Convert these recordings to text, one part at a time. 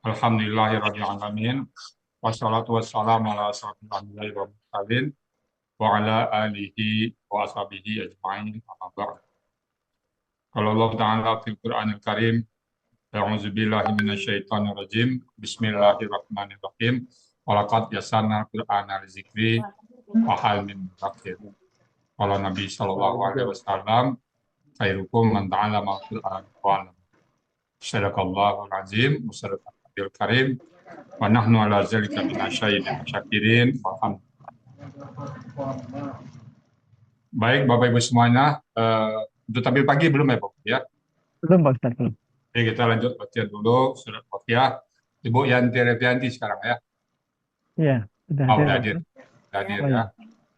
Alhamdulillahirabbil alamin. Wassalatu wassalamu ala asyrofil anbiya'i wal mursalin wa ala alihi wa ashabihi ajma'in. Amma ba'd. Qala Allah Ta'ala fil Qur'anil Karim, a'udzu billahi minasyaitonir rajim. Bismillahirrahmanirrahim. Walaqad yassarnal Qur'ana lizikri wa hal min mudzakir. Qala Nabi sallallahu alaihi wasallam, khairukum man ta'allama al-Qur'an wa 'allama. Sadaqallahul azim, wa sadaqal nabiyul karim. Wa nahnu ala zalika minasyahidin syakirin. Baik, Bapak Ibu semuanya, untuk tampil pagi belum ya, Pak? Ya. Belum, Pak Ustadz. Belum. Oke, kita lanjut latihan dulu surat Fatihah. Ibu Yanti Revianti sekarang ya. Iya, sudah Oh, ada. udah hadir. Udah hadir ya.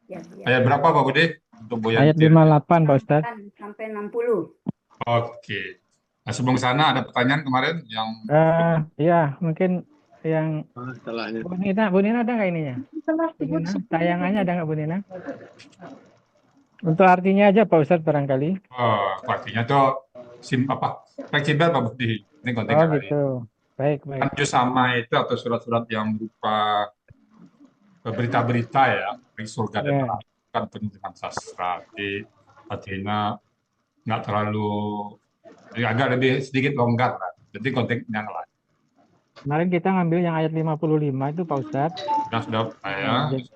Ya. Ayat berapa, Pak Budi? Untuk Bu Ayat Yanti. 58, Pak Ustadz. Sampai 60. Oke. Nah, sebelum sana ada pertanyaan kemarin yang Ya, mungkin yang Bu Nina ada nggak ininya? Bu Nina, tayangannya ada nggak Bu Nina? Untuk artinya aja Pak Ustadz barangkali. artinya tuh fleksibel Pak Budi. Ini konten Oh gitu. Baik. Lanjut sama itu atau surat-surat yang berupa berita-berita ya, dari surga dan neraka kan penuh dengan sastra. Jadi artinya nggak terlalu, agak lebih sedikit longgar lah. Jadi konteksnya lain. Kemarin kita ngambil yang ayat 55 itu Pak Ustadz. Sudah.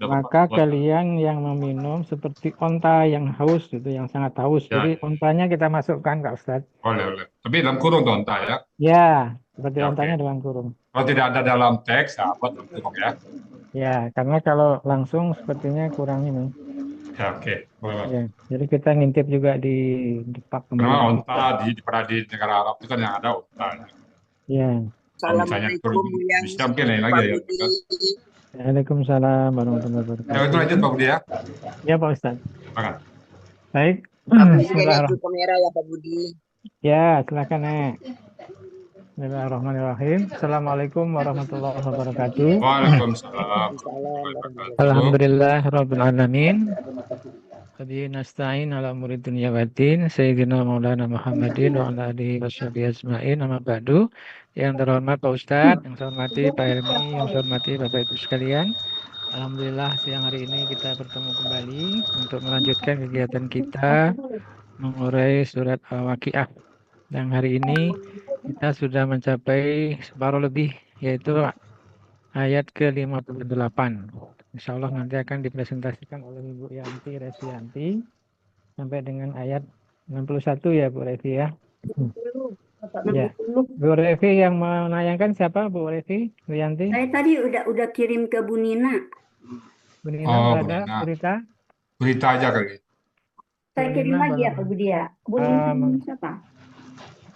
Maka kalian yang meminum seperti onta yang haus, gitu, yang sangat haus. Ya. Jadi ontanya kita masukkan Kak Ustadz. Boleh. Tapi dalam kurung tuh onta ya. Ya, seperti Ya, ontanya oke. dalam kurung. Kalau tidak ada dalam teks, ya buat dalam kurung ya. Ya, karena kalau langsung sepertinya kurang ini. Ya, oke. Ya, jadi kita ngintip juga di Pak. Karena onta di negara Arab itu kan yang ada onta. Ya. Assalamualaikum yang mungkin lain lagi ya. Waalaikumsalam warahmatullahi wabarakatuh. Ya, itu lanjut Pak Budi ya. Ya Pak Ustadz. Silakan. Baik. Assalamualaikum kamera ya Pak Budi. Ya, silakan Nek. Bismillahirrahmanirrahim. Assalamualaikum warahmatullahi wabarakatuh. Waalaikumsalam. Alhamdulillah rabbil alamin. Qadi nasta'in ala umuri dunya waddin sayyidina maulana Muhammadin wa ala alihi washabihi ajmain. Amma ba'du. Yang terhormat Pak Ustadz, yang saya hormati Pak Helmi, yang saya hormati Bapak Ibu sekalian. Alhamdulillah siang hari ini kita bertemu kembali untuk melanjutkan kegiatan kita mengurai surat Al-Waqiah. Yang hari ini kita sudah mencapai separuh lebih, yaitu ayat ke-58. Insya Allah nanti akan dipresentasikan oleh Ibu Yanti Resianti sampai dengan ayat 61 ya Bu Revi ya. Ya. Bu Revi yang menayangkan siapa Bu Revi? Bu Yanti? Saya tadi udah kirim ke Bu Nina. Bu Nina ada berita? Berita aja kali. Saya kirim lagi ya Pak Budi ya. Bu Nina siapa?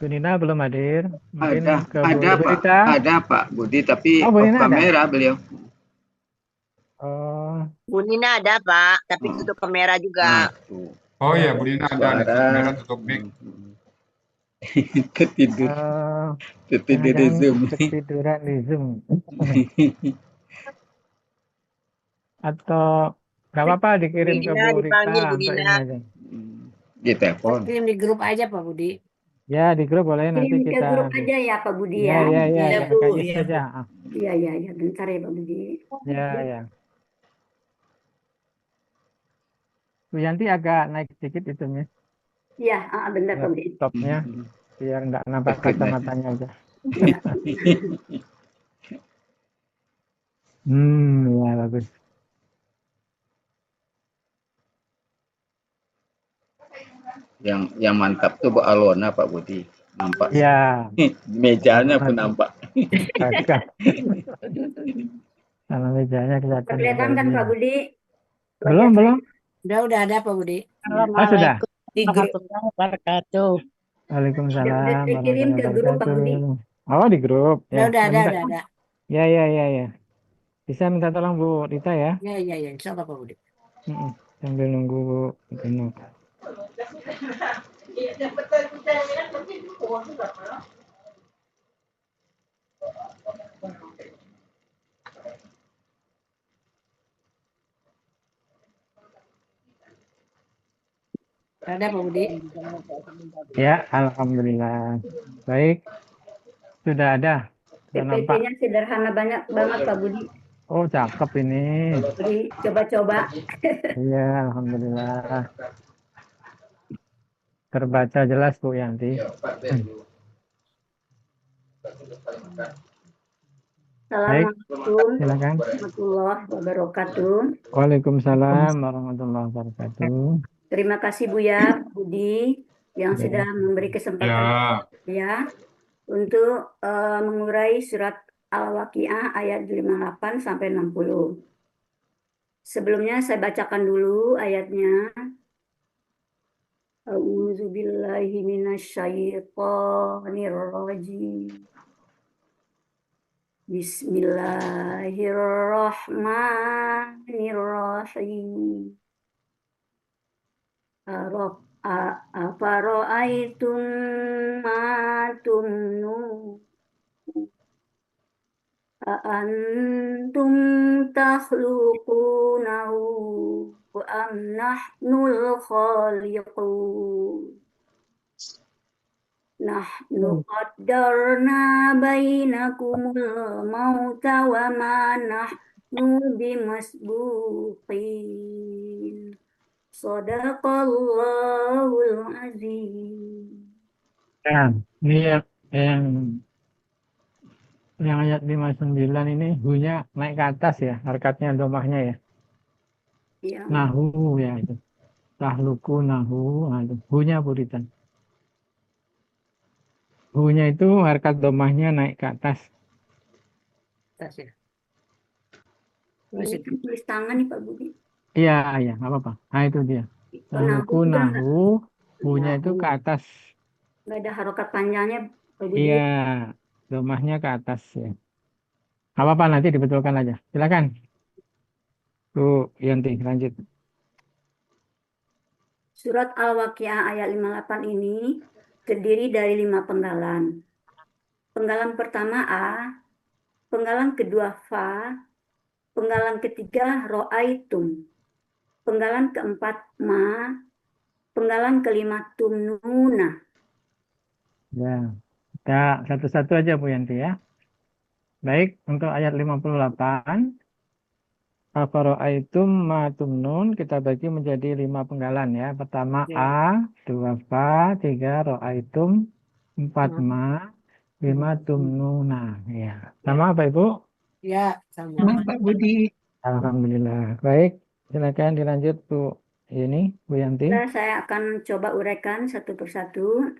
Bu Nina belum hadir. Mungkin ada berita. Pak. Ada Pak Budi tapi off kamera beliau. Bu Nina ada Pak, tapi tutup kamera juga. Oh iya, Bu Nina ada kamera tutup mic. Ketiduran di Zoom. Ketiduran di Zoom. Atau nggak apa-apa dikirim ke Bu Rita untuk ini aja. Di telepon. Kirim di grup aja Pak Budi. Ya di grup boleh nanti kirim kita. Ke grup aja ya Pak Budi ya. Iya. Saja. Iya. Bentar ya Pak Budi. Ya. Bu Yanti agak naik sedikit itu Miss. Iya, benar Pak Budi. Laptopnya biar nggak nampak kacamatanya aja. Ya bagus. Yang mantap tuh Bu Alona Pak Budi. Nampak. Ya. Mejanya pun nampak. Sama mejanya kelihatan kan Pak Budi? Belum. Udah ada Pak Budi. Sudah. Di grup wabarakatuh. Waalaikumsalam. Dikirim ke grup Pak Budi. Oh di grup. Ya. Udah ada. Ya. Bisa minta tolong Bu Rita ya? Ya. Insya Allah Pak Budi. Sambil nunggu Bu Rita. Ada Pak Budi. Ya, alhamdulillah. Baik. Sudah ada Udah nampak. PPT-nya sederhana banget Pak Budi. Oh, cakep ini. Jadi coba-coba. Iya, alhamdulillah. Terbaca jelas Bu Yanti. Baik, Assalamualaikum silakan. warahmatullahi wabarakatuh. Waalaikumsalam warahmatullahi wabarakatuh. Terima kasih Buya Budi yang sudah memberi kesempatan Ya, untuk mengurai surat Al-Waqiah ayat 58 sampai 60. Sebelumnya saya bacakan dulu ayatnya. A'udzubillahi minasyaitonirrajim. Bismillahirrahmanirrahim. Afara'aitum ma tumnun. Antum takhluqunahu wa am nahnul khaliqun. Nahnu qaddarna bainakumul mauta wa ma nahnu bimasbuqin. Shadaqallahul azim. Ya, ini yang ayat 59 ini hunya naik ke atas ya, harkatnya domahnya ya. Ya. Nahu ya itu. Tahluku nahu, itu. Hunya buritan. Hunya itu harkat domahnya naik ke atas. Ini kan tulis tangan nih Pak Budi. Iya, iya, nggak apa-apa. Nah itu dia. Tahluku nahu, hunya itu ke atas. Nggak ada harokat panjangnya Pak Budi. Iya, domahnya ke atas ya. Nggak apa-apa, nanti dibetulkan aja. Silakan. Bu Yanti, lanjut. Surat Al-Waqiah ayat 58 ini terdiri dari 5 penggalan. Penggalan pertama A, penggalan kedua Fa, penggalan ketiga Ro'aitum, penggalan keempat Ma, penggalan kelima Tumnuna. Ya, kita satu-satu aja Bu Yanti ya. Baik, untuk ayat 58. Afara'aitum ma tumnun kita bagi menjadi 5 penggalan ya. Pertama A, 2 Fa, 3 Ra'aitum, 4 Ma, 5 tumnuna. Ya. Sama apa Ibu? Ya, sama Pak Budi. Alhamdulillah. Baik, silakan dilanjut Bu ini Bu Yanti. Saya akan coba uraikan satu persatu.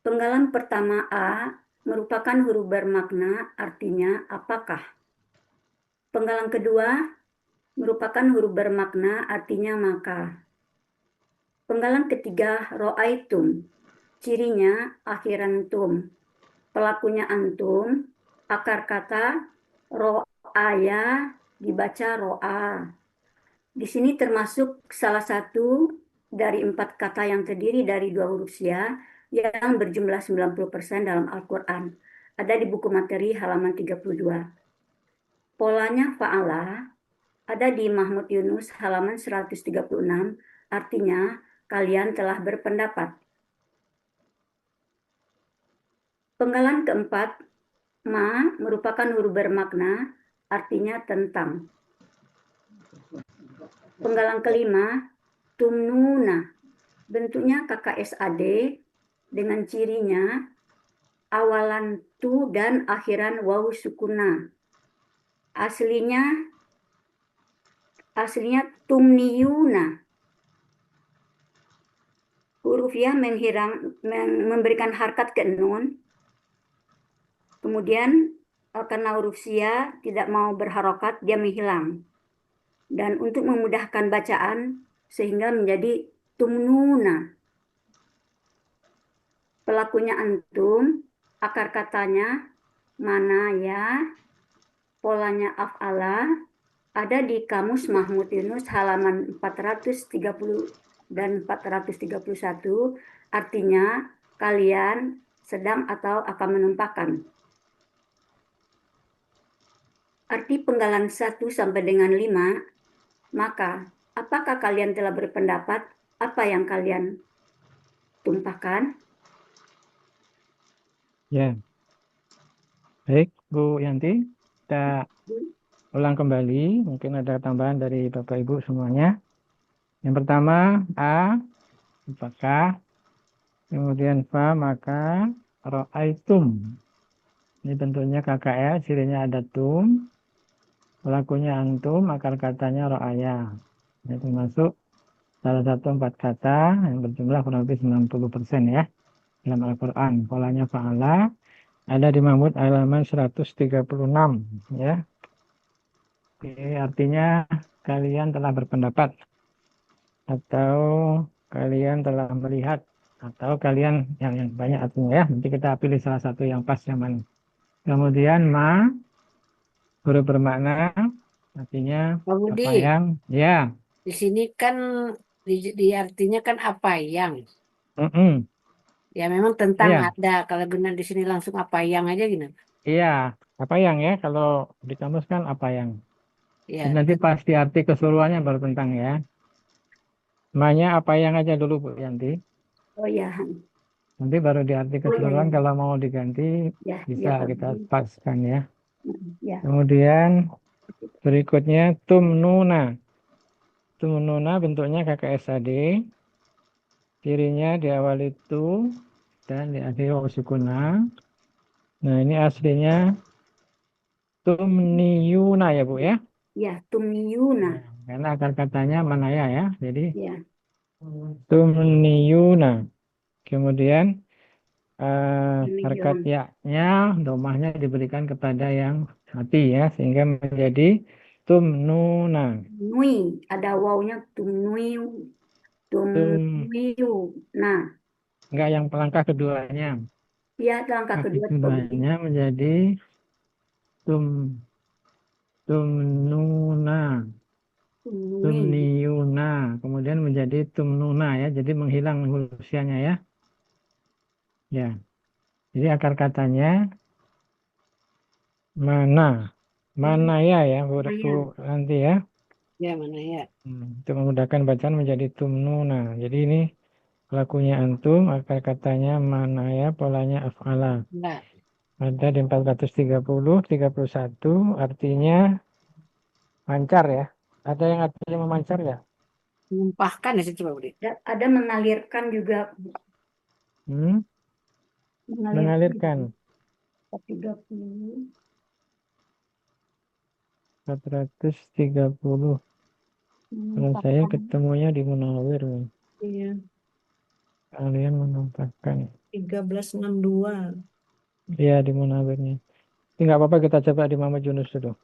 Penggalan pertama A merupakan huruf bermakna, artinya apakah. Penggalan kedua merupakan huruf bermakna, artinya maka. Penggalan ketiga ro'aitum, cirinya akhiran tum. Pelakunya antum, akar kata ro'aya dibaca ro'a. Di sini termasuk salah satu dari 4 kata yang terdiri dari 2 huruf sia yang berjumlah 90% dalam Al-Quran. Ada di buku materi halaman 32. Polanya fa'ala ada di Mahmud Yunus halaman 136, artinya kalian telah berpendapat. Penggalan keempat, ma merupakan huruf bermakna, artinya tentang. Penggalan kelima, tumnuna, bentuknya KKSAD dengan cirinya awalan tu dan akhiran waw sukuna. Aslinya tumniyuna. Huruf ya memberikan harkat ke nun. Kemudian karena huruf sia tidak mau berharokat, dia menghilang. Dan untuk memudahkan bacaan sehingga menjadi tumnuna. Pelakunya antum, akar katanya mana ya, polanya af'ala, ada di Kamus Mahmud Yunus halaman 430 dan 431, artinya kalian sedang atau akan menumpahkan. Arti penggalan 1 sampai dengan 5, maka apakah kalian telah berpendapat apa yang kalian tumpahkan? Ya. Baik, Bu Yanti, kita ulang kembali. Mungkin ada tambahan dari Bapak Ibu semuanya. Yang pertama, A, apakah. Kemudian fa, maka. Ro'aitum. Ini bentuknya KKS, cirinya ada tum. Pelakunya antum, akar katanya ro'aya. Ini termasuk salah satu 4 kata yang berjumlah kurang lebih 90% ya. Dalam Al-Quran. Polanya fa'ala. Ada di Mahmud halaman 136 ya. Oke, artinya kalian telah berpendapat atau kalian telah melihat atau kalian yang banyak artinya ya. Nanti kita pilih salah satu yang pas yang mana. Kemudian huruf bermakna artinya Pak Budi, apa yang ya. di sini kan di artinya kan apa yang? Mm-mm. Ya memang tentang Iya, ada. Kalau guna di sini langsung apa yang aja gini. iya. Apa yang ya kalau di kamus kan apa yang. Ya, Nanti pasti arti keseluruhannya baru tentang ya. Namanya apa yang aja dulu Bu Yanti. Oh ya, Nanti baru di arti oh ya, keseluruhan ya, kalau mau diganti ya, bisa ya Pak kita Budi. paskan ya. Ya, Kemudian berikutnya tumnuna. Tumnuna bentuknya KKSAD. Cirinya diawali tu dan diakhiri wawu sukuna. Nah ini aslinya tumniyuna ya Bu ya. ya, tumyuna. Nah, karena akar katanya manaya ya. Jadi Ya, tumniyuna. Kemudian harkat tumyun. ya-nya, domahnya diberikan kepada yang mati ya, sehingga menjadi tumnuna. Nui, ada wawunya tumnuiu, Tum, tumnuiu. Nah, enggak yang pelangkah keduanya. ya langkah Kaki kedua Pak Budi. keduanya menjadi tum, tumnuna, Tumnui. tumniuna, kemudian menjadi tumnuna ya, jadi menghilang huruf sianya ya. Ya, jadi akar katanya mana, mana ya Bu, Bu Lumayan. nanti ya. ya mana ya? Untuk memudahkan bacaan menjadi tumnuna. Jadi ini pelakunya antum, akar katanya mana ya, polanya af'ala. Enggak. Ada di 430, 31, artinya mancar ya. Ada yang artinya memancar ya? Menumpahkan ya coba Budi. Ada mengalirkan juga, Hmm? Mengalirkan. 30. 430. Kalau saya Menumpahkan. ketemunya di Munawir. Iya, Kalian menumpahkan. 1362. Iya di Munawirnya. Ini nggak apa-apa kita coba di Muhammad Yunus dulu.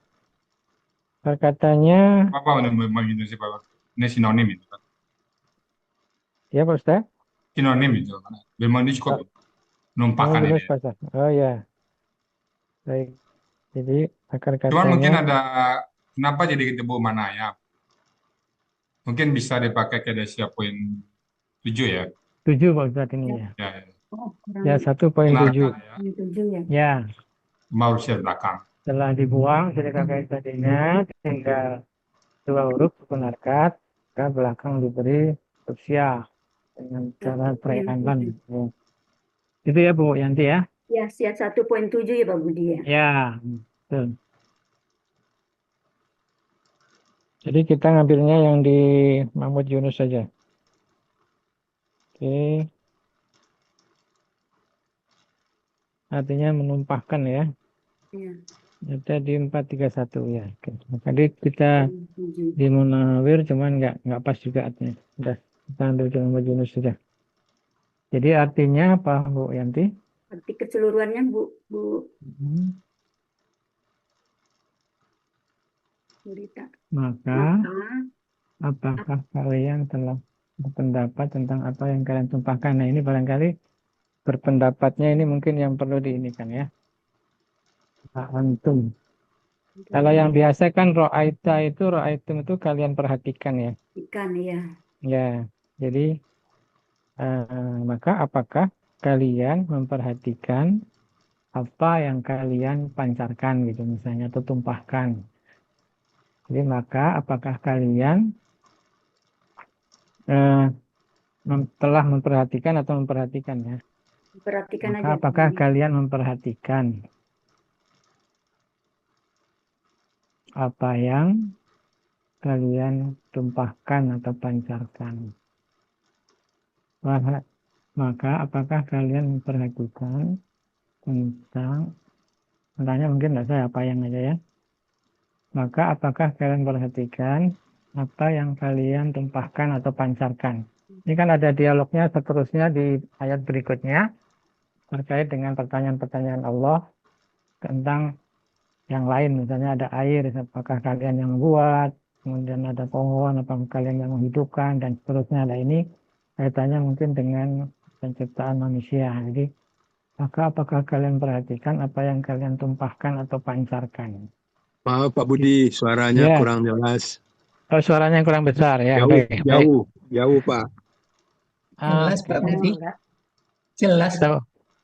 Katanya, Apa namanya sih Pak? Ini sinonim itu kan? ya Pak Ustaz. Sinonim itu kan? Memang ini cukup Muhammad numpahkan ini. Yunus Pak Ustaz. Oh ya, baik. Jadi akar Cuman katanya mungkin ada kenapa jadi ketemu mana ya? Mungkin bisa dipakai ke Desia poin 7 ya. 7 Pak Ustaz ini Ya, ya. Ya, ya. oh, kurang Ya 1.7. Benarkah ya? 7 ya. Ya, Mau usia belakang. setelah dibuang jadi kakak tadinya tinggal 2 huruf sukun harkat, ke belakang diberi huruf syah dengan cara preandan. 1.7. Ya. Itu ya Bu Yanti ya. Ya, siap 1.7 ya Pak Budi ya. Ya, betul. Jadi kita ngambilnya yang di Mahmud Yunus saja. Oke, artinya menumpahkan ya. Ya, Ada di 431 ya. Oke. Tadi kita 7. di Munawir cuman nggak pas juga artinya. Udah kita ambil di Mahmud Yunus saja. Jadi artinya apa Bu Yanti? Arti keseluruhannya Bu Hmm. Burita. Maka Maka apakah kalian telah berpendapat tentang apa yang kalian tumpahkan? Nah ini barangkali berpendapatnya ini mungkin yang perlu diinikan ya. Antum. Kalau yang biasa kan ro'aitum itu kalian perhatikan ya. ikan ya. Ya, jadi maka apakah kalian memperhatikan apa yang kalian pancarkan gitu misalnya atau tumpahkan. Jadi maka apakah kalian eh, telah memperhatikan atau memperhatikan ya? Perhatikan Maka aja. apakah kalian memperhatikan apa yang kalian tumpahkan atau pancarkan. Maka apakah kalian memperhatikan tentang, pertanyaan mungkin nggak saya, apa yang aja ya. Maka apakah kalian perhatikan apa yang kalian tumpahkan atau pancarkan. Ini kan ada dialognya seterusnya di ayat berikutnya terkait dengan pertanyaan-pertanyaan Allah tentang yang lain. Misalnya ada air, apakah kalian yang buat, kemudian ada pohon, apakah kalian yang menghidupkan, dan seterusnya. Nah ini kaitannya mungkin dengan penciptaan manusia. Jadi maka apakah kalian perhatikan apa yang kalian tumpahkan atau pancarkan? Maaf Pak Budi, suaranya Ya. kurang jelas. Oh, suaranya kurang besar ya. Jauh, Baik. jauh Pak. Jelas Pak Budi. Enggak. Jelas.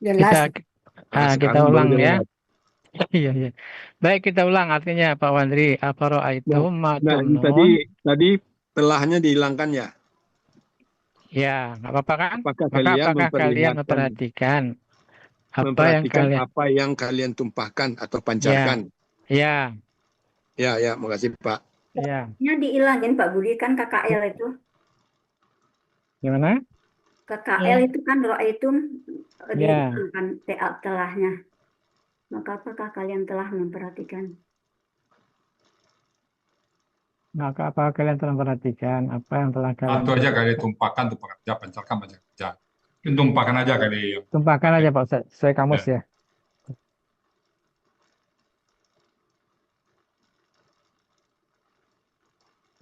Jelas. Kita Sekarang ulang baru ya. jelas. Iya, iya. Baik, kita ulang artinya Pak Wandri. Afara'aitum ma Nah, tumnun. tadi telahnya dihilangkan ya. Ya, nggak apa-apa kan? Apakah Maka kalian apakah kalian memperlihatkan, memperhatikan apa yang kalian tumpahkan atau pancarkan? Ya, Ya, makasih Pak. ya. Nya diilangin Pak Budi kan KKL itu. Gimana? KKL itu kan ro'aitum Ya. dihilangkan TA telahnya. Maka apakah kalian telah memperhatikan? Maka apakah kalian telah memperhatikan apa yang telah kalian Satu aja kali tumpahkan aja, pancarkan aja. Tumpahkan aja kali. tumpahkan aja Pak Ustaz, sesuai kamus ya.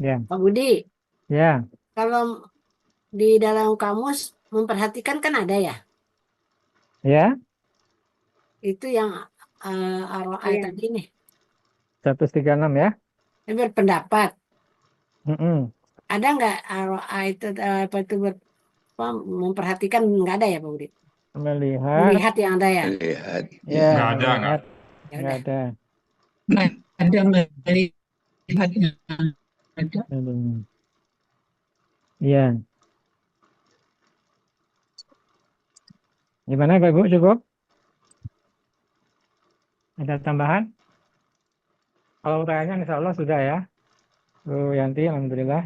Ya. Pak Budi, Ya. kalau di dalam kamus memperhatikan kan ada ya? Ya. Itu yang ROI Iya. tadi nih. 136 ya. Ini berpendapat. Mm-mm. Ada nggak ROI itu memperhatikan? Nggak ada ya Pak Budi? Melihat Yang ada ya? Lihat. ya, Nggak ada, melihat. Ya Nggak udah. ada. Ada melihatnya. Ada. Iya. Gimana Pak Ibu, cukup? Ada tambahan? Kalau pertanyaan insya Allah sudah ya. Bu Yanti, alhamdulillah.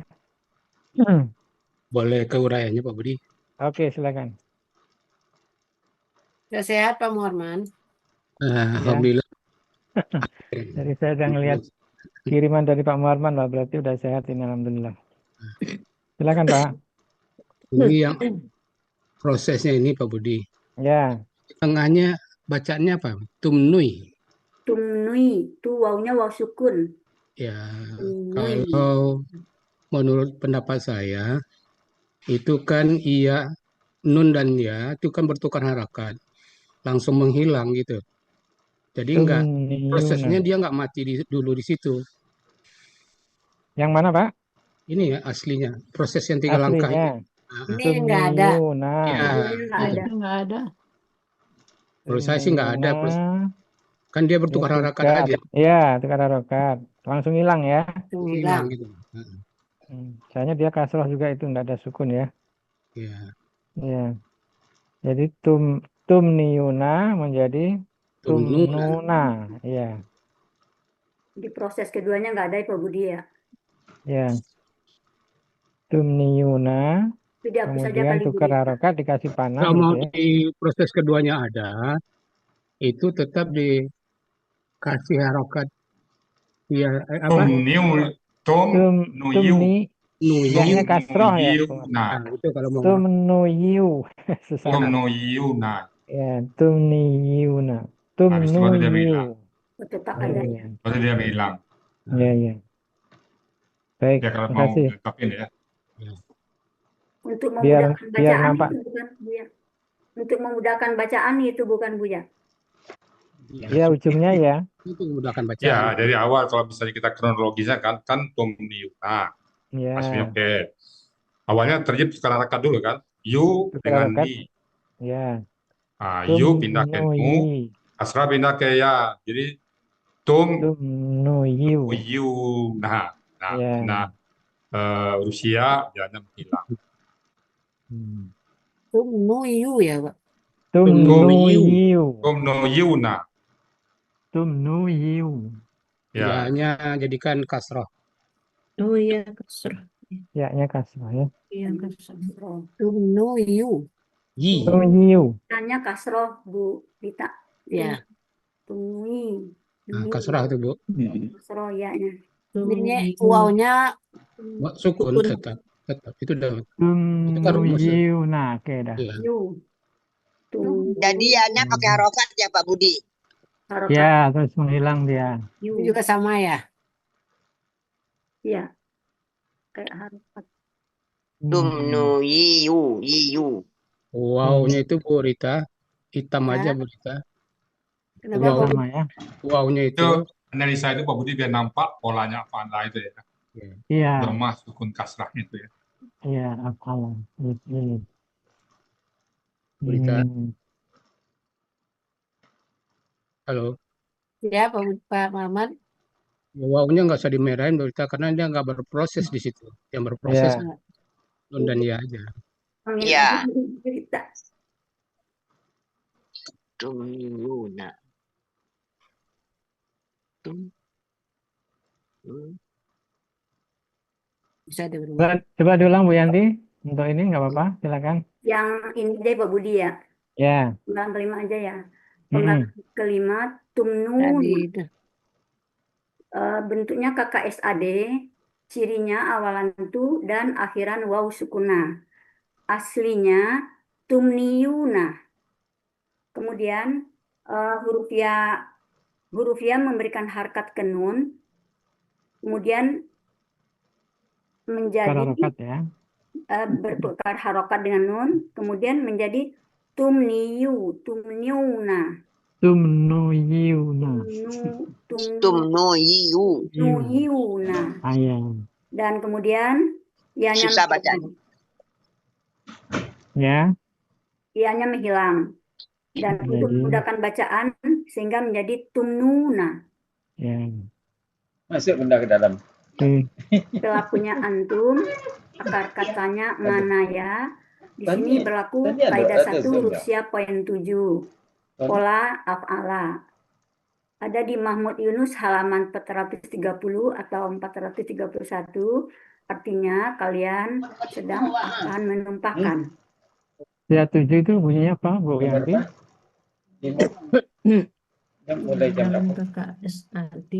Boleh ke uraiannya Pak Budi? Oke, silakan. Sudah sehat Pak Muharman? Alhamdulillah. Jadi saya sudah ngelihat kiriman dari Pak Muharman, Pak, berarti udah sehat ini, alhamdulillah. Silakan Pak. Ini yang prosesnya ini Pak Budi. Ya. Tengahnya bacaannya apa? Tumnui. Tumnui, tu wawnya waw sukun. Ya, Tumnui. kalau menurut pendapat saya itu kan iya, nun dan ya itu kan bertukar harakat, langsung menghilang gitu. Jadi prosesnya dia nggak mati dulu di situ. Yang mana Pak? Ini ya aslinya, proses yang 3 langkah ini. Ini nggak ada. Ya, Nggak ada. menurut saya sih nggak ada. Kan dia bertukar harakat aja. Iya, tukar harakat. Langsung hilang ya. Hilang gitu. Soalnya dia kasroh juga itu nggak ada sukun ya. Iya. Iya. Jadi tumniuna menjadi tumnuna. Iya. Di proses keduanya nggak ada Pak Budi ya. Ya. Tumniuna. Kemudian tukar harakat dikasih panah. Kalau mau gitu ya. di proses keduanya ada, itu tetap dikasih harakat. Ya, apa? Tumniyahnya kasroh ya. Nah, itu kalau mau. Tumnuyu. Susah. Tumnuyuna. Ya, tumniyuna. Tumnuyu. Tetap ada. Baru dia bilang. Iya. Baik, Ya kalau terima mau kasih. lengkapin ya. Untuk memudahkan biar bacaan nampak. itu bukan Buya. Untuk memudahkan bacaan itu bukan Buya. Ya, ujungnya ya. Itu memudahkan bacaan. Ya, dari awal kalau misalnya kita kronologisnya kan tumniuna. Ya. Aslinya oke. Awalnya terjadi tukar harakat dulu kan. Yu dengan ni. Ya. Yu pindah ke nu. Asra pindah ke ya. Jadi tumnuyu. Nah, Rusia jangan hilang. Tumnuyu ya Pak. Tumnuyu. Tumnuyuna. Tumnuyu. Ya. Ya-nya jadikan kasroh. Oh iya, kasroh. Ya-nya kasroh ya. Iya, kasroh. Tumnuyu. Yi. Tumniu. Tanya kasroh, Bu Rita. Ya. Tumui. Nah, kasroh itu, Bu. Kasroh ya-nya. Ini wawnya Sukun sukun. tetap. Itu kan rumus ya. Tumnuyu. Nah, oke dah. Iya. Yu. Tum. Jadi ya-nya pakai harokat ya Pak Budi. Harokat Ya, terus menghilang dia. yu. Ini juga sama ya. Iya. Kayak harokat. Tumnuyiyu, yiyu. Wow-nya itu Bu Rita, hitam Ya. aja Bu Rita. Kenapa Wow, Pak? Sama ya. wow-nya Itu itu. analisa itu Pak Budi biar nampak polanya apa itu ya. Iya, Lemah sukun kasrah itu ya. iya, apalah. Ini. Bu Rita, Hmm. halo. Ya, Pak Mamat. Wow-nya nggak usah dimerahin Bu Rita, karena dia nggak berproses di situ. Yang berproses Ya. nun dan ya aja. Panggil Iya. aja Bu Rita. Tumyuna. Tum. Bisa diulang. Coba diulang Bu Yanti. Untuk ini nggak apa-apa, silakan. Yang ini deh Pak Budi ya. Ya. Penggalan kelima aja ya. Mm-mm. Penggalan kelima tumnun. Tadi itu. Bentuknya KKSAD, cirinya awalan tu dan akhiran waw sukuna. Aslinya tumniyuna. Kemudian huruf ya memberikan harkat ke nun, kemudian menjadi Harokat ya. bertukar harokat dengan nun, kemudian menjadi tumniyu, tumniuna, Tumnuyuna. Tumnuyiyu. tumniyuna. Ayam. Dan kemudian ianya Susah bacanya. Ya. ianya menghilang. Dan untuk Jadi. memudahkan bacaan sehingga menjadi tumnuna. Ya. Masuk benda ke dalam. Oke. Pelakunya antum, akar katanya mana ya. Di sini berlaku tadi ada kaidah 1 sudah. huruf siap poin 7. Pola af'ala. Ada di Mahmud Yunus halaman 430 atau 431. Artinya kalian sedang akan menumpahkan. Ya 7 itu bunyinya apa Bu Yanti? Jam mulai jam Dalam berapa? KKSAD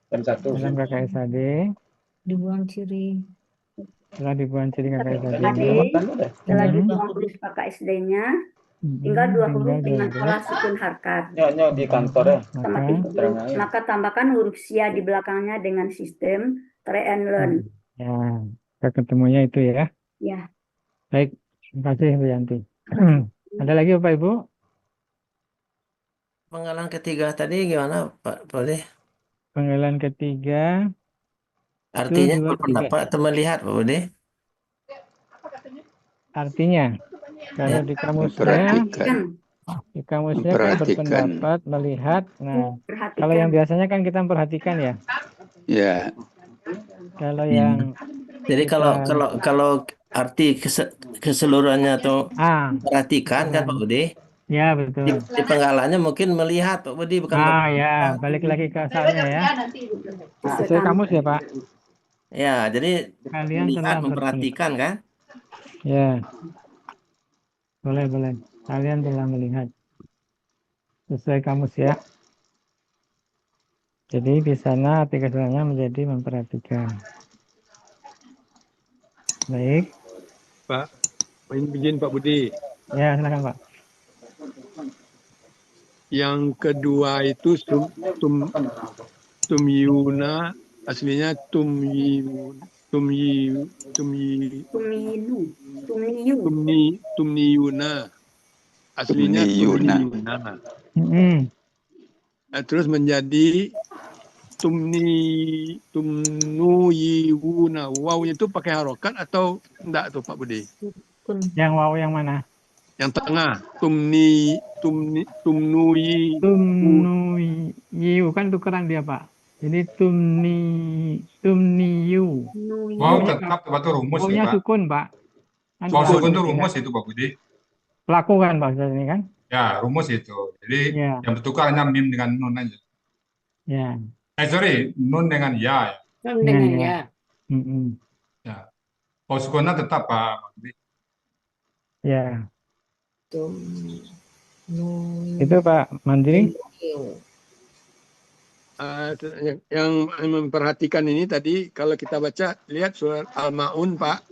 Jam 1. Dalam KKSAD. dibuang ciri. Setelah dibuang ciri Adik, KKSAD-nya. setelah Mhm. dibuang huruf KKSD-nya, tinggal 2 huruf dengan pola sukun harkat. Nyok di kantor ya. Sama itu, maka tambahkan huruf sia di belakangnya dengan sistem try and learn. Ya, kita ketemunya itu ya. Ya. Baik, terima kasih Bu Yanti. Ada lagi Bapak Ibu? Penggalan ketiga tadi gimana Pak? Boleh? Penggalan ketiga. Artinya Itu 2, 3. berpendapat atau melihat Pak Budi? Artinya, kalau di kamusnya kan berpendapat, melihat. Nah, kalau yang biasanya kan kita memperhatikan ya. Ya. Kalau yang Jadi kalau arti keseluruhannya atau perhatikan kan Pak Budi? Ya betul. Di penggalannya mungkin melihat Pak Budi bukan. Ya, balik lagi ke asalnya ya. Sesuai kamus ya Pak. Ya, jadi kalian melihat, memperhatikan kan? Ya. Boleh. Kalian telah melihat. Sesuai kamus ya. Jadi di sana arti keseluruhannya menjadi memperhatikan. Baik. Pak, izin Pak Budi. Ya, silakan Pak. Yang kedua itu tumyuna, aslinya tumniyuna, aslinya tumniyuna. Terus menjadi tumnuyuna. Wawnya itu pakai harokat atau enggak tuh Pak Budi? Yang waw yang mana? Yang tengah, tumnuyi. Tumnuyu kan tukeran dia Pak. Jadi tumniyu. Wow, tetap itu rumus ya Pak. Sukun Pak. Wow sukun itu rumus itu Pak Budi. Pelaku kan Pak ini kan? Ya, rumus itu. Jadi yang bertukar hanya mim dengan nun aja. Ya. Sorry, nun dengan ya. Nun dengan ya. ya. Ya. Oh, sukunnya tetap Pak. Ya, Tum, nun, itu Pak Mandiri. Yang memperhatikan ini tadi kalau kita baca lihat surat Al-Maun Pak.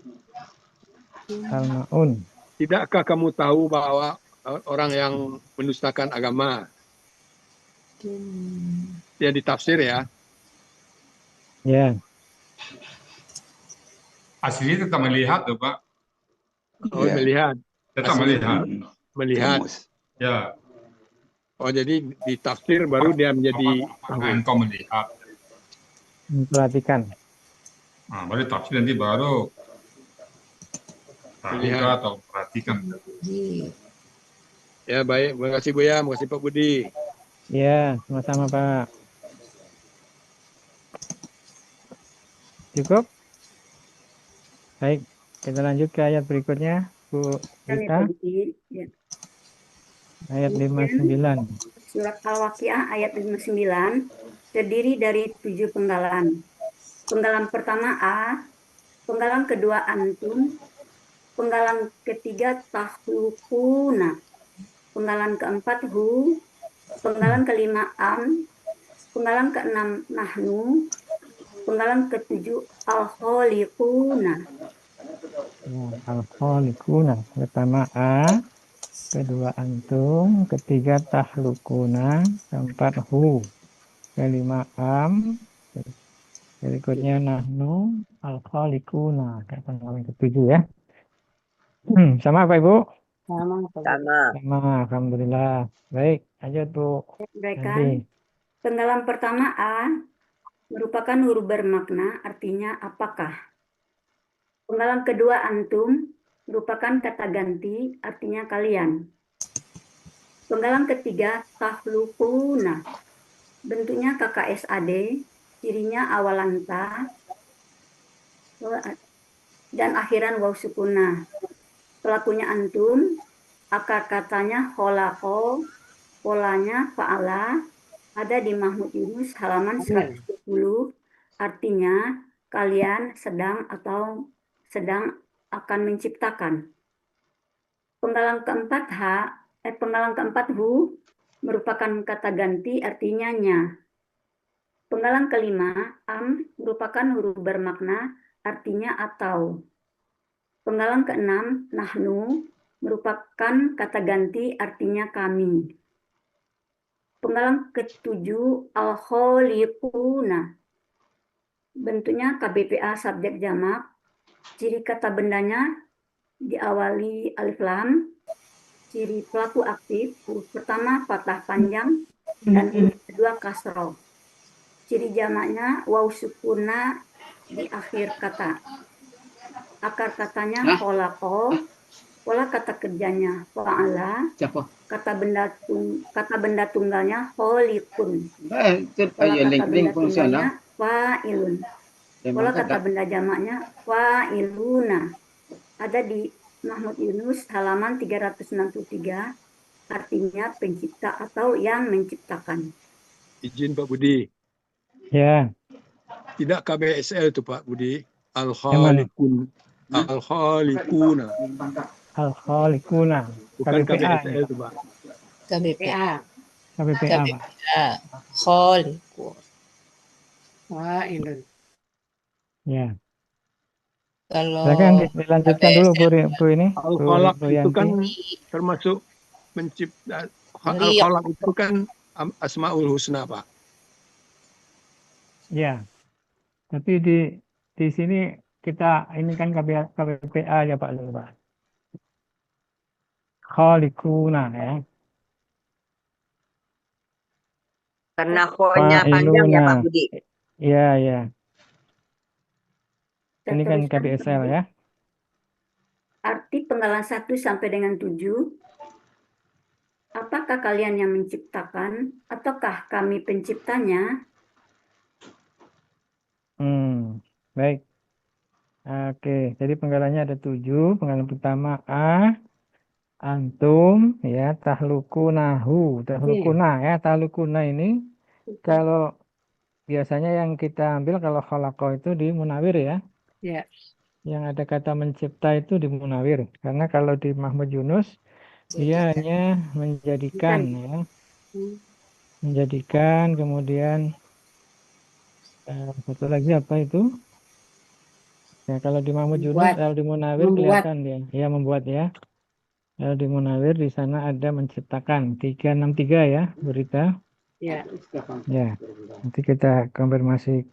Al-Maun. Tidakkah kamu tahu bahwa orang yang mendustakan agama? Ya ditafsir ya. Ya. Aslinya tetap melihat tuh Pak. Oh melihat. Tetap Aslinya melihat. melihat. Ya. Oh jadi ditafsir baru dia menjadi Apakah engkau melihat? Memperhatikan. Nah, baru tafsir nanti baru Melihat. atau perhatikan. Ya baik, terima kasih Buya, terima kasih Pak Budi. Ya, sama-sama Pak. Cukup? Baik, kita lanjut ke ayat berikutnya, Bu Rita. Ya. Ayat Kemudian, 59. Surat Al-Waqiah ayat 59 terdiri dari 7 penggalan. Penggalan pertama A, penggalan kedua antum, penggalan ketiga tahlukuna, penggalan keempat hu, penggalan kelima am, penggalan keenam nahnu, penggalan ketujuh al-khaliquna. Ya, al-khaliquna. Pertama A, kedua antum, ketiga tahlukuna, keempat hu, kelima am, berikutnya nahnu, al-khaliquna. Penggalan ketujuh ya. Sama Pak Ibu? Sama. Sama, alhamdulillah. Baik, lanjut Bu. Mereka penggalan pertama A merupakan huruf bermakna, artinya apakah. Penggalan kedua antum merupakan kata ganti, artinya kalian. Penggalan ketiga tahlukuna, bentuknya KKSAD, cirinya awalan ta dan akhiran waw sukuna. Pelakunya antum, akar katanya kholaqo, polanya fa'ala, ada di Mahmud Yunus halaman 110, artinya kalian sedang atau sedang akan menciptakan. Penggalan keempat hu merupakan kata ganti, artinya nya. Penggalan kelima am merupakan huruf bermakna, artinya atau. Penggalan keenam nahnu merupakan kata ganti, artinya kami. Penggalan ketujuh al-khaliquna, bentuknya KBPA subjek jamak, ciri kata bendanya diawali alif lam, ciri pelaku aktif, huruf pertama fathah panjang dan huruf kedua kasroh. Ciri jamaknya waw sukuna di akhir kata. Akar katanya kholaqo, pola kata kerjanya fa'ala, kata benda tunggalnya kholiqun, pola kata benda tunggalnya fa'ilun, pola kata benda jamaknya fa'iluna. Ada di Mahmud Yunus halaman 363, artinya pencipta atau yang menciptakan. Izin Pak Budi. Ya. Tidak KBSL itu Pak Budi. Al-Khaliqun. Al-Khaliquna. Al-Khaliquna. Bukan KBPA KBSL itu Pak. KBPA. KBPA Pak. Khaliqun. Fa'ilun. Ya. Kalau Silakan dilanjutkan dulu Bu ini. Al-Khalaq Bu itu kan Yanti. termasuk mencipta. Al-Khalaq itu kan Asmaul Husna Pak. Ya. Tapi di sini kita ini kan KBPA ya Pak dulu Pak. Khaliquna ya. Karena kho-nya panjang ya Pak Budi. Iya, iya. Ini kan KBSL ya. Arti penggalan 1 sampai dengan 7. Apakah kalian yang menciptakan ataukah kami penciptanya? Baik. Oke, jadi penggalannya ada 7. Penggalan pertama A, antum, ya, tahlukunahu, tahlukuna ya, tahlukuna ini kalau biasanya yang kita ambil kalau khalaqah itu di munawir ya. Ya. Yang ada kata mencipta itu di munawir. Karena kalau di Mahmud Yunus dia hanya menjadikan ya. Menjadikan kemudian satu lagi apa itu? Ya kalau di Mahmud Yunus, Membuat. kalau di munawir kelihatan dia. Ya membuat ya. Kalau di munawir di sana ada menciptakan 363 ya berita. Ya. Ya. Nanti kita konfirmasi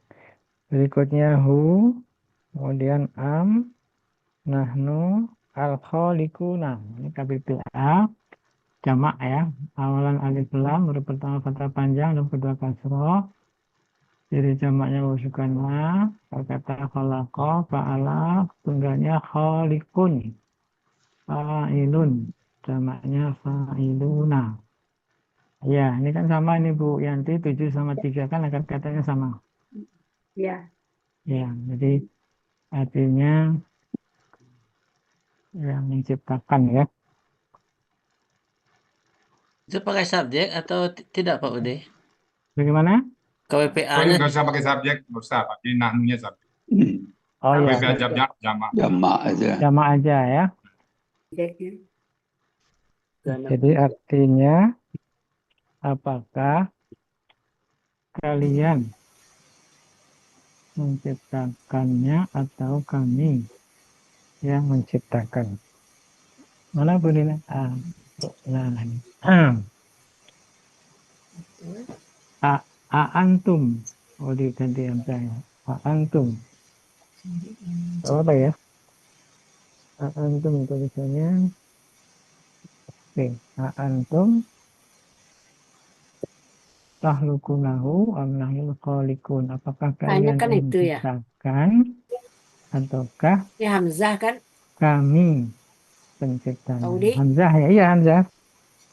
berikutnya hu, kemudian nahnu, al-khaliquna. Ini KBPA jamak ya. Awalan alif lam, huruf pertama fathah panjang, huruf kedua kasroh. Jadi jamaknya wasukanna, kata khalaqa, fa'ala, tunggalnya khaliqun, fa'ilun, jamaknya fa'iluna. Ya, ini kan sama ini Bu Yanti, 7 sama 3 kan akar katanya sama. Ya. Ya, jadi artinya yang menciptakan ya. Itu pakai subjek atau tidak Pak Budi? Bagaimana? KWPA-nya Nggak usah pakai subjek, nggak usah. Tapi nahnunya subjek. Oh iya. KWPA jamak. Jamak aja. Jamak aja ya. Jadi artinya apakah kalian menciptakannya atau kami yang menciptakan? Mana Bu Nina? Nah, ini. Antum. Oh diganti hamzahnya. Antum. Apa ya? Antum tulisannya. Oke. Antum tahlukunahu am nahnu khaliqun. Apakah kalian kan yang itu ya. menciptakan ataukah Ya Hamzah kan? kami penciptanya? Audi. Hamzah ya, iya Hamzah.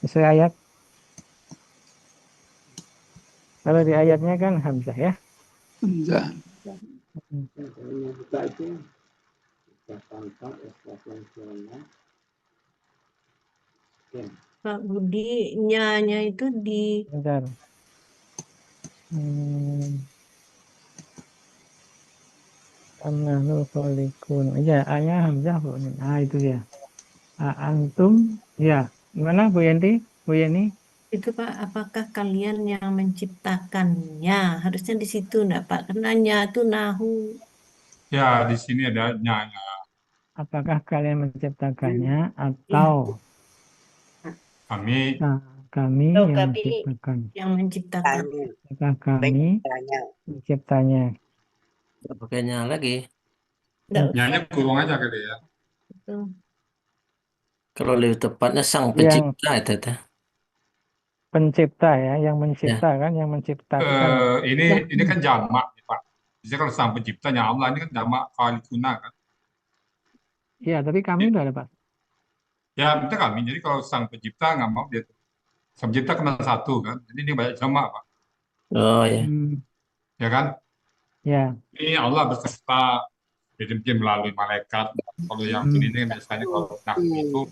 Sesuai ayat. Kalau di ayatnya kan Hamzah ya. Hamzah. Pak Budi nyanya itu di Bentar. Nahnu khaliqun. Iya, ayat Hamzah Bu. Nah, itu ya. Antum ya. Gimana Bu Yanti? Bu Yani? itu Pak, apakah kalian yang menciptakannya? Harusnya di situ enggak Pak? Karena nya itu nahu. Ya, di sini ada nyanya. Apakah kalian menciptakannya atau Kami kami Oh, yang kami menciptakan? yang menciptakan. Apakah kami menciptanya? pakainya lagi. Enggak usah. nyanya kurung aja kali ya. Itu. Kalau lebih tepatnya sang Yang pencipta itu teh. pencipta ya, yang Ya. mencipta kan, yang menciptakan. Ini kan jamak, ya, Pak. Jadi kalau sang penciptanya Allah ini kan jamak khaliquna kan. Iya, tapi kami enggak ada Pak. Ya, itu kami. Jadi kalau sang pencipta nggak mau dia sang pencipta kena satu kan. Jadi ini banyak jamak, Pak. Oh ya. Ya kan? Ya. Ini Allah berserta mungkin melalui malaikat. Kalau yang ini biasanya kalau nahnu itu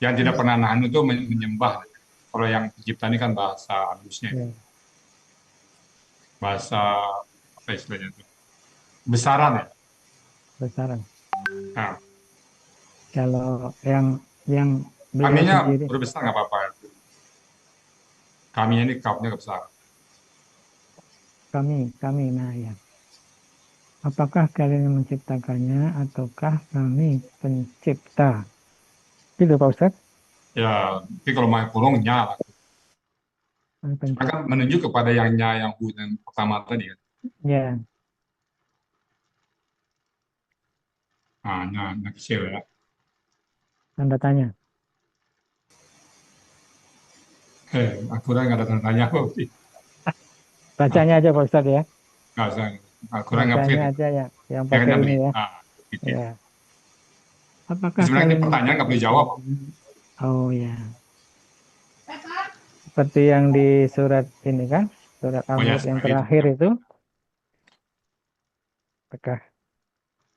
yang tidak pernah nahnu itu menyembah. Kalau yang pencipta ini kan bahasa halusnya. Bahasa apa istilahnya itu? Besaran ya. Besaran. Nah, kalau yang beliau kaminya sendiri. berbesar nggak apa-apa. Kami ini kaumnya nggak besar. Kami, nah ya. Apakah kalian yang menciptakannya ataukah kami pencipta? Gitu Pak Ustadz? Ya, tapi kalau main kurungnya lah. Akan menunjuk kepada yang pertama tadi kan. Ya. Nah, kecil ya. Tanda tanya. Akuran nggak ada tanda tanya kok. Bacanya aja Pak Ustadz ya. Nggak usah. Akuran nggak Bacanya aja ya, yang pakai ini ya. Ya. Apakah sebenarnya kalian pertanyaan nggak boleh jawab. Oh ya. Seperti yang di surat ini kan, surat Al-Mulk yang terakhir itu. Apakah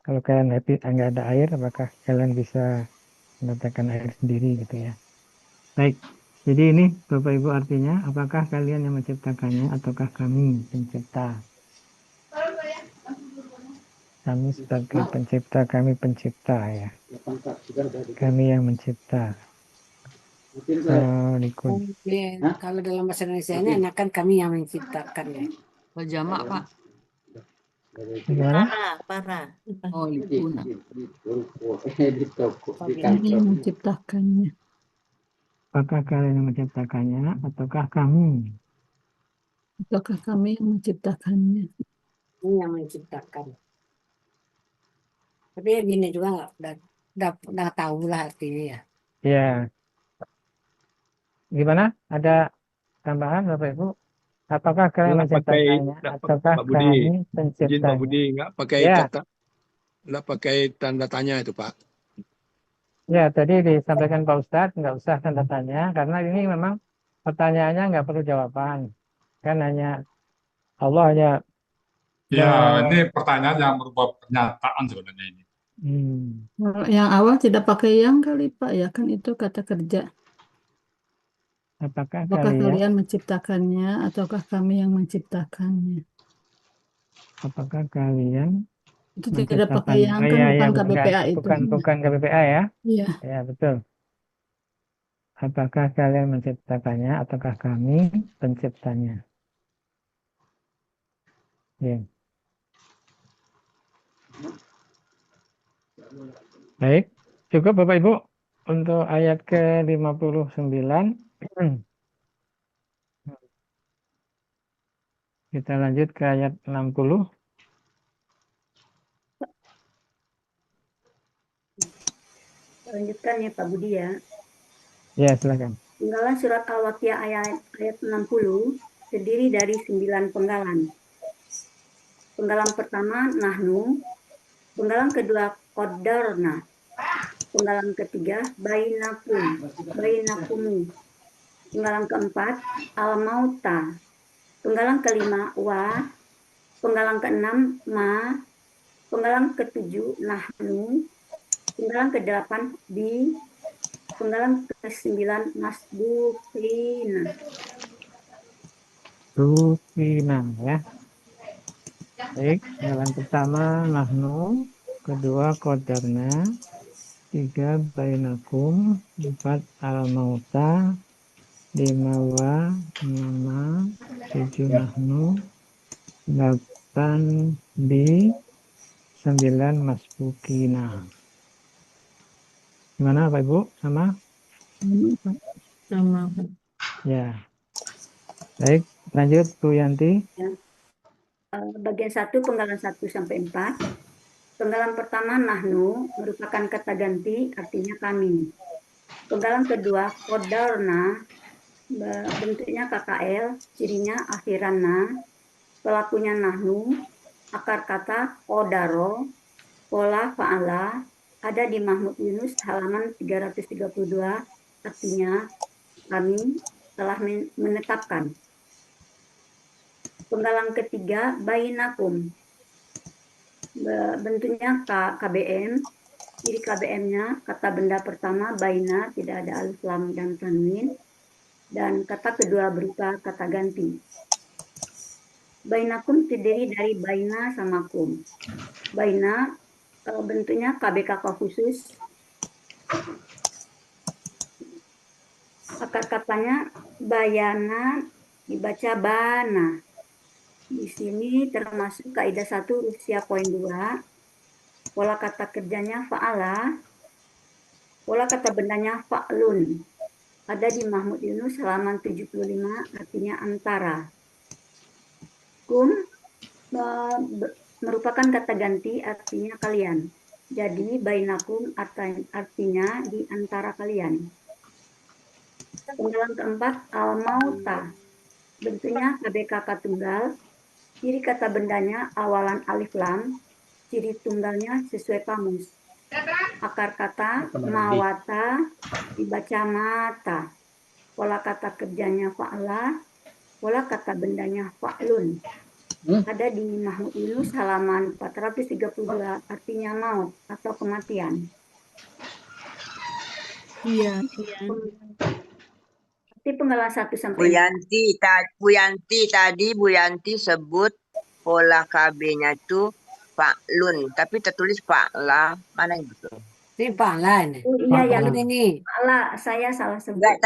kalau kalian happy nggak ada air, apakah kalian bisa mendatangkan air sendiri gitu ya? Baik, Jadi ini Bapak Ibu artinya, apakah kalian yang menciptakannya ataukah kami pencipta? Kami sebagai pencipta, kami pencipta ya. Kami yang mencipta. Assalamualaikum. Mungkin kalau dalam bahasa Indonesia ini enakan kami yang menciptakan ya. Berjamak, Pak. Gimana? Para. Oh, Lipuna. Kami yang menciptakannya. Apakah kalian yang menciptakannya ataukah kami? Ataukah kami yang menciptakannya? Ini yang menciptakan. Tapi ya gini juga udah tahu lah artinya ya. Ya. Gimana? Ada tambahan Bapak Ibu? Apakah kalian Nggak pakai, menciptakannya nggak ataukah Pak Budi. kami Izin Pak penciptanya? Budi, nggak pakai Ya. kata, nggak pakai tanda tanya itu Pak. Ya, tadi disampaikan Pak Ustadz, nggak usah tanda tanya, karena ini memang pertanyaannya nggak perlu jawaban. Kan hanya Allah hanya Ya, ini pertanyaan yang merubah pernyataan sebenarnya ini. Kalau yang awal tidak pakai yang kali Pak ya, kan itu kata kerja. Apakah kalian menciptakannya ataukah kami yang menciptakannya? Apakah kalian Itu tidak pakai yang, kan bukan KBPA itu. bukan KBPA ya? Iya. Ya, betul. Apakah kalian menciptakannya ataukah kami penciptanya? Ya. Baik, cukup Bapak Ibu untuk ayat ke-59. Kita lanjut ke ayat 60. Lanjutkan ya Pak Budi ya. Ya, silakan. Penggalan surat Al-Waqiah ayat 60 terdiri dari 9 penggalan. Penggalan pertama Nahnu, penggalan kedua Qadarna, penggalan ketiga Bainakumu, penggalan keempat Al-Mauta, penggalan kelima Wa, penggalan keenam Ma, penggalan ketujuh Nahnu, penggalan kedelapan Bi, penggalan ke-9 Masbukina. Rufina ya. Baik, penggalan pertama Nahnu, kedua Qadarna, 3 Bainakum, 4 Al-Mauta, 5 Wa, 6 7 Nahnu, 8 Bi, 9 Masbukina. Gimana Pak Ibu? Sama? Sama. Ya. Baik, lanjut Bu Yanti. Ya. Bagian 1 penggalan 1 sampai 4. Penggalan pertama Nahnu merupakan kata ganti artinya kami. Penggalan kedua Qadarna bentuknya KKL, cirinya akhiran na, pelakunya Nahnu, akar kata Qadaro, pola fa'ala, ada di Mahmud Yunus halaman 332, artinya kami telah menetapkan. Penggalan ketiga Bainakum, bentuknya KBM, ciri KBM-nya kata benda pertama Baina, tidak ada alif lam dan tanwin, dan kata kedua berupa kata ganti. Bainakum terdiri dari Baina sama kum. Baina bentuknya KBKK khusus. Akar katanya bayana dibaca bana. Di sini termasuk kaidah 1 usia poin 2. Pola kata kerjanya fa'ala. Pola kata bendanya fa'lun. Ada di Mahmud Yunus halaman 75, artinya antara. Kum merupakan kata ganti artinya kalian. Jadi bainakum artinya di antara kalian. Penggalan keempat al-mauta. Bentuknya KBKK tunggal. Ciri kata bendanya awalan alif lam. Ciri tunggalnya sesuai kamus. Akar kata mawata dibaca mata. Pola kata kerjanya fa'ala. Pola kata bendanya fa'lun. Ada di Mahmud Yunus halaman 432, artinya maut atau kematian. Iya. Arti penggalan 1 sampai 4. Bu Yanti sebut pola KB-nya itu fa'lun, tapi tertulis fa'la. Mana yang betul? Ini pala ini. Oh iya yang Fa'lan ini. salah, saya salah sebut. Enggak,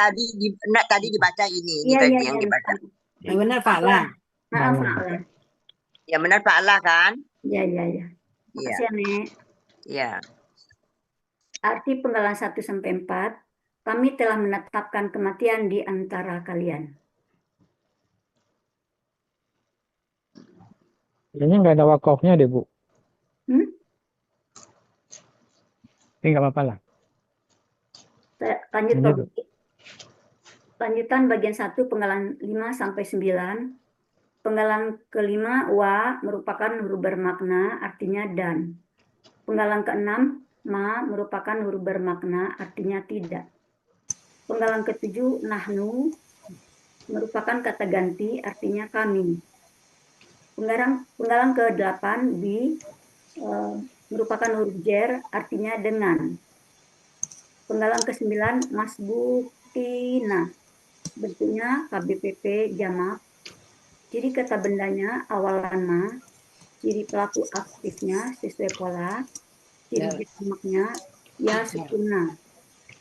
tadi dibaca ini Iya tadi iya yang iya. dibaca. Yang benar fa'la. Maaf, fa'la. Yang benar fa'la kan? Iya iya iya. Iya. Makasih ya, Nek. Iya. Arti penggalan 1 sampai 4. Kami telah menetapkan kematian di antara kalian. Kayaknya nggak ada wakofnya deh, Bu. Tapi nggak apa-apa lah. Lanjut, Lanjut, Pak Budi. Lanjutan bagian 1 penggalan 5 sampai 9. Penggalan kelima wa merupakan huruf bermakna artinya dan. Penggalan keenam ma merupakan huruf bermakna artinya tidak. Penggalan ketujuh nahnu merupakan kata ganti artinya kami. Penggalan ke-8 bi merupakan huruf jer artinya dengan. Penggalan ke-9 masbutina bentuknya KBPP jamak. Ciri kata bendanya awalan ma, ciri pelaku aktifnya sesuai pola, ciri jamaknya ya sukuna.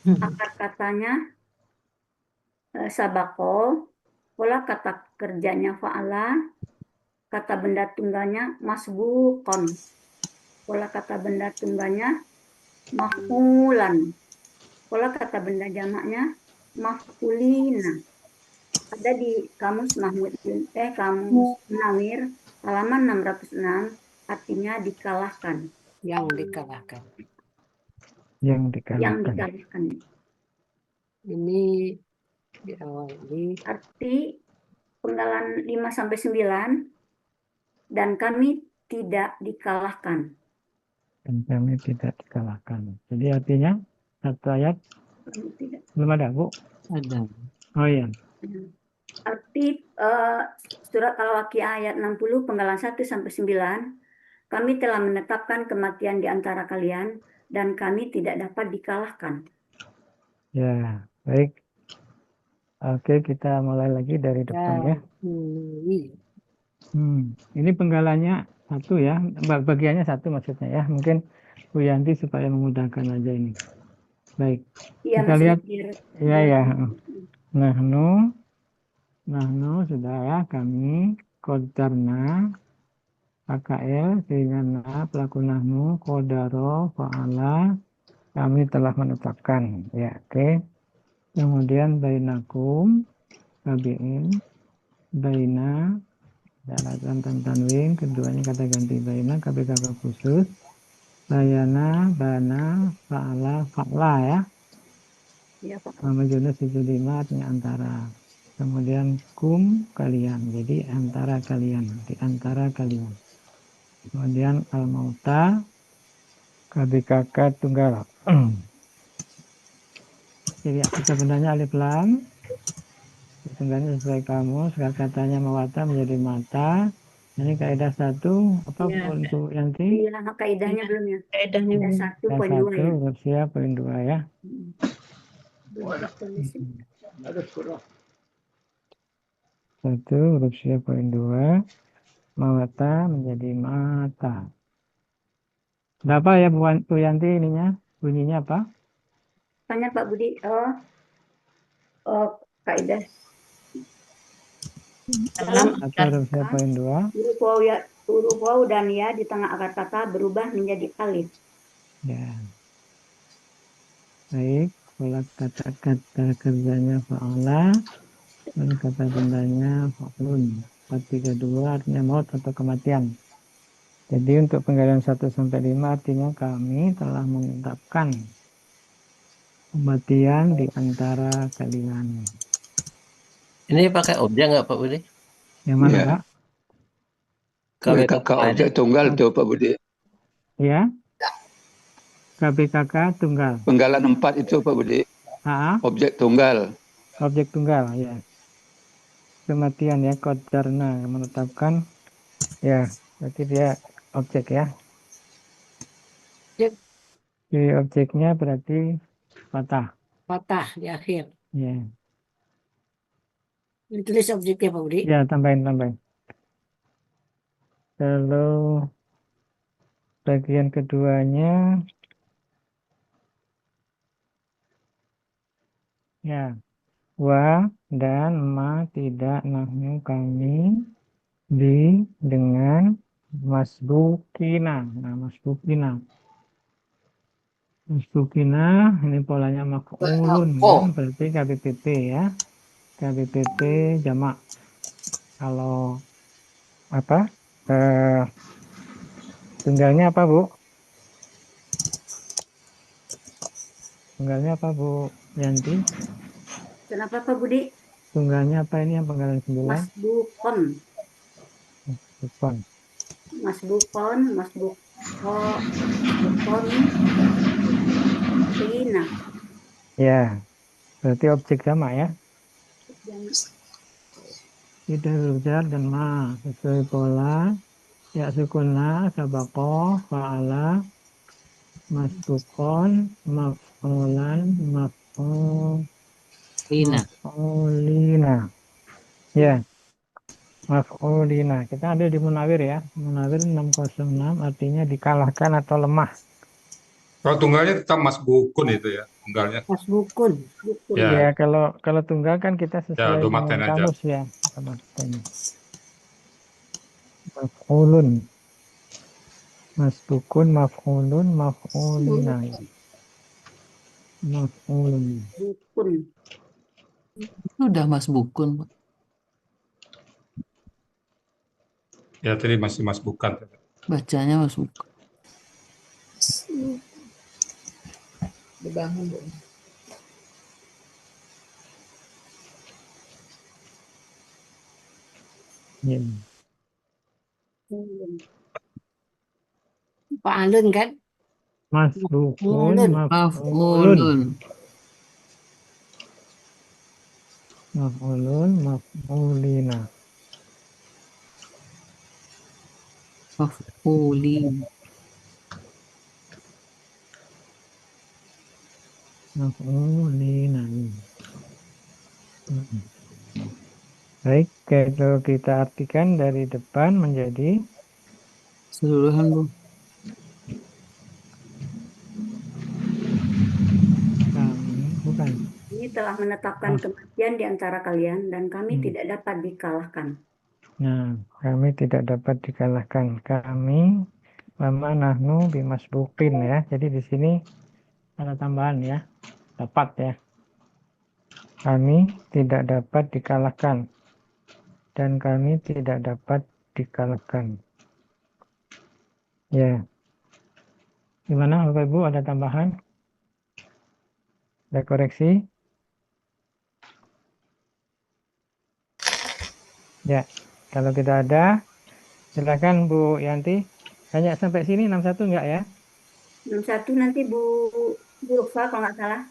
Akar katanya sabako, pola kata kerjanya fa'ala, kata benda tunggalnya masbukon, pola kata benda tunggalnya maf'ulan, pola kata benda jamaknya maf'ulina. Ada di kamus Munawir halaman 606, artinya dikalahkan. Yang dikalahkan. Yang Yang dikalahkan. dikalahkan. Ini diawali. Arti penggalan 5 sampai 9 dan kami tidak dikalahkan. Dan kami tidak dikalahkan. Jadi artinya satu ayat belum ada, Bu? Ada. Oh iya. Arti surat Al-Waqiah ayat 60 penggalan 1 sampai 9. Kami telah menetapkan kematian di antara kalian dan kami tidak dapat dikalahkan. Ya, baik. Oke, kita mulai lagi dari depan ya. Ini penggalannya satu ya, bagiannya satu maksudnya ya. Mungkin Bu Yanti supaya memudahkan aja ini. Baik. Iya, Kita lihat. ya. Ya. Nahnu sudah ya, kami qadarna PKL sehingga pelaku nahnu qadaro fa'ala kami telah menetapkan ya. Oke. Kemudian bainakum tabi'in baina dan tanwin, keduanya kata ganti baina KBK khusus bayana bana fa'ala fa'la ya. Iya, Pak. Majunus itu 5 artinya antara. Kemudian kum kalian, jadi antara kalian, di antara kalian. Kemudian al-mauta KBKK tunggal. Jadi kita bendanya alif lam. Tunggalnya sesuai kamus, katanya mawata menjadi mata. Ini kaidah 1 apa Ya. untuk Yanti? Iya, kaidahnya belum ya. Kaidahnya Ada belum. 1.2 ya. Huruf siap poin 2 ya. Satu huruf siap poin 2. Mawata menjadi mata. Berapa ya Bu Yanti ininya? Bunyinya apa? Tanya Pak Budi. Kaidah. Atau huruf siap poin 2. Huruf waw dan ya di tengah akar kata berubah menjadi alif. Ya. Baik, pola kata-kata kerjanya fa'ala dan kata bendanya fa'lun. 432 artinya maut atau kematian. Jadi untuk penggalan 1 sampai 5 artinya kami telah menetapkan kematian di antara kalian. Ini pakai objek nggak Pak Budi? Yang mana Ya. Pak? KBKK objek tunggal tuh Pak Budi. Ya. KBKK tunggal. Penggalan 4 itu Pak Budi. Objek tunggal. Objek tunggal ya. Kematian ya, qadarna menetapkan ya, berarti dia objek ya. Jadi objeknya berarti patah. Patah di akhir. Ya. Ditulis objeknya Pak Budi. Ya, tambahin. Kalau bagian keduanya, ya, wa dan ma tidak nahnu kami bi dengan masbukina. Nah, masbukina ini polanya maf'ulun kan, berarti KBPP ya. KBPP jamak. Kalau apa? Tunggalnya apa, Bu? Tunggalnya apa, Bu Yanti? Kenapa Pak Budi? Tunggalnya apa ini yang panggalan 9? Masbukon, Bukan. masbukon, masbukon, lina. Ya, berarti objek jamak ya. Tidak rujar dan ma sesuai pola. Ya sukuna sabako fa'ala masbukon maf'ulan maf'ulina. Ya, maf'ulina. Kita ambil di Munawir ya. Munawir 606 artinya dikalahkan atau lemah. Kalau tunggalnya tetap masbukun itu ya, tunggalnya. Masbukun. Ya, Ya, kalau tunggal kan kita ya sesuai dengan domaten aja. kamus ya. Maf'ulun. Masbukun, maf'ulun, maf'ulina. Maf'ulun. Bukun. Itu udah Mas Bukun, Pak. Ya tadi masih masbukan. Bacanya Mas Bukun. Dibangun, Bu. Ya. Pak Alun kan? Masbukun, Maf'ulun. maf'ulun. Maf'ulun, maf'ulina. Maf'ulin. Maf'ulina. Baik, kalau kita artikan dari depan menjadi Seluruhan, Bu. kami, bukan. Ini telah menetapkan kematian di antara kalian dan kami tidak dapat dikalahkan. Nah, kami tidak dapat dikalahkan. Kami lama nahnu bimasbukin ya. Jadi di sini ada tambahan ya. Dapat ya. Kami tidak dapat dikalahkan. Dan kami tidak dapat dikalahkan. Ya. Gimana Bapak Ibu, ada tambahan? Ada koreksi? Ya. Kalau tidak ada, silakan Bu Yanti. Hanya sampai sini 61 enggak ya? 61 nanti Bu Ulfa kalau nggak salah.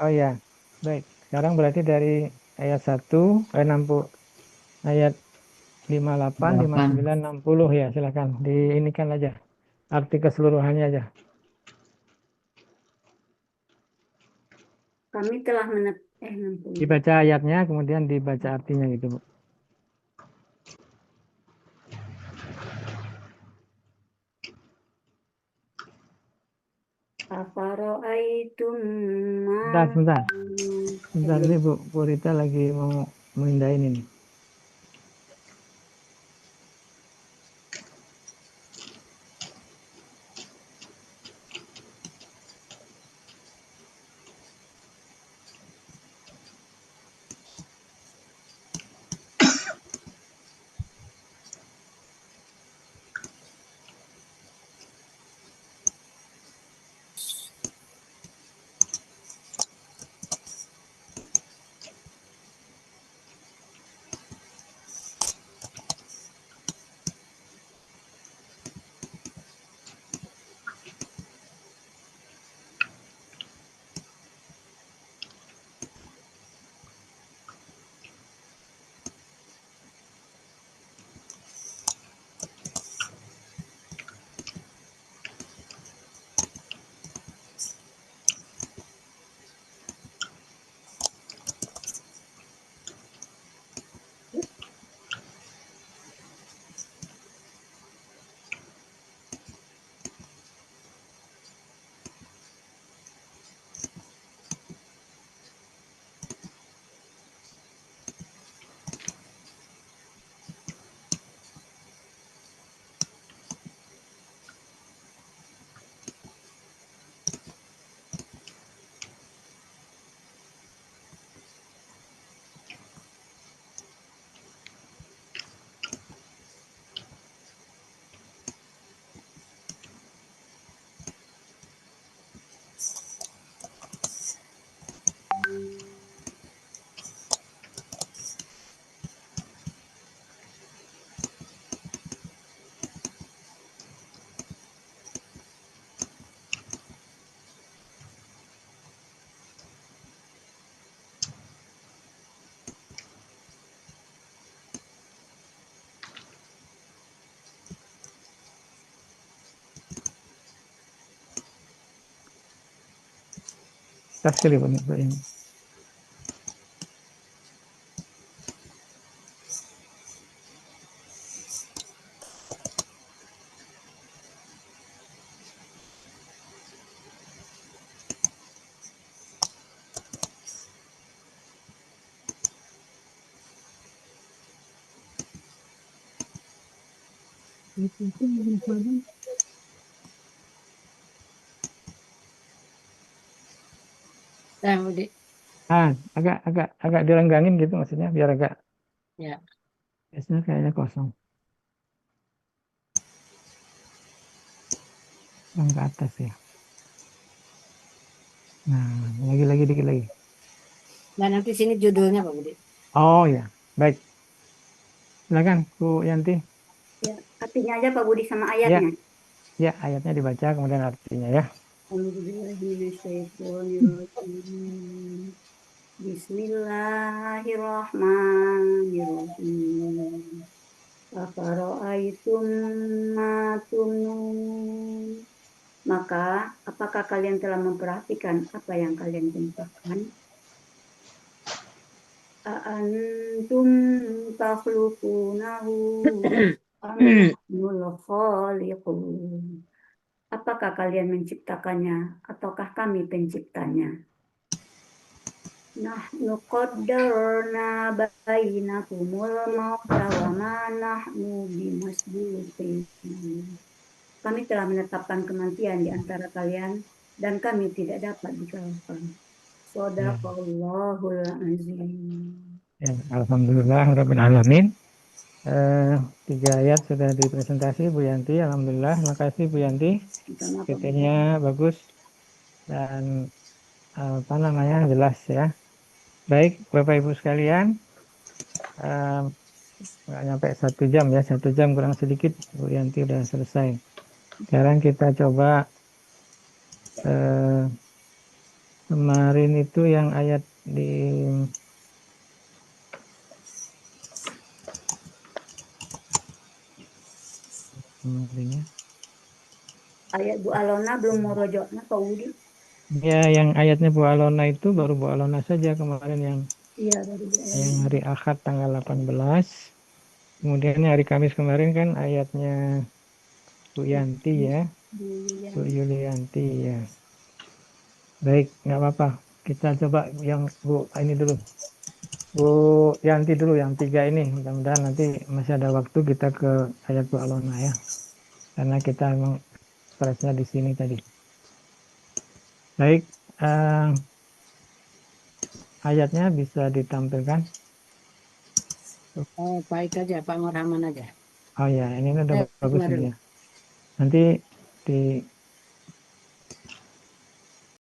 Oh ya. Baik. Sekarang berarti dari ayat 1 60 ayat 58, 59, 60 ya, silakan diinikan aja. Arti keseluruhannya aja. Kami telah 60. Dibaca ayatnya kemudian dibaca artinya gitu, Bu. Afara'aitum ma. Sebentar ini Bu Rita lagi mau mindahin ini. atas kali Pak ini. Nah, Budi. Agak direnggangin gitu maksudnya biar agak Ya. biasanya kayaknya kosong. Yang ke atas ya. Nah, lagi dikit lagi. Dan nanti sini judulnya Pak Budi. Oh ya, baik. Silakan Bu Yanti. Ya, artinya aja Pak Budi sama Ya, ayatnya. ya ayatnya dibaca kemudian artinya ya. Alhamdulillahirrahmanirrahim. Bismillahirrahmanirrahim. Afara'aitum ma tumnun. Maka, apakah kalian telah memperhatikan apa yang kalian timpakan? A'antum takhluqunahu am nahnul khaliqun. Apakah kalian menciptakannya ataukah kami penciptanya? Nahnu qaddarna bainakumul mauta wa ma nahnu bimasbuqin. Kami telah menetapkan kematian di antara kalian dan kami tidak dapat dikalahkan. Shadaqallahul azim. Ya, alhamdulillah rabbil alamin. 3 ayat sudah dipresentasi Bu Yanti. Alhamdulillah, makasih Bu Yanti. PT-nya bagus dan jelas ya. Baik Bapak Ibu sekalian, nggak nyampe 1 jam ya, 1 jam kurang sedikit Bu Yanti udah selesai. Sekarang kita coba kemarin itu yang ayat di kemarinnya. Ayat Bu Alona belum mau rojoknya Pak Budi. Ya, yang ayatnya Bu Alona itu baru Bu Alona saja kemarin yang Iya, baru Bu Alona. yang hari Ahad tanggal 18. Kemudian hari Kamis kemarin kan ayatnya Bu Yanti ya. Bu Yulianti ya. Baik, nggak apa-apa. Kita coba yang Bu ini dulu. Bu Yanti dulu yang 3 ini. Mudah-mudahan nanti masih ada waktu kita ke ayat Bu Alona ya. Karena kita memang stresnya di sini tadi. Baik, ayatnya bisa ditampilkan. Oh, baik aja Pak Murhaman aja. Oh ya, ini udah bagus Dengar dulu. ini ya. Nanti di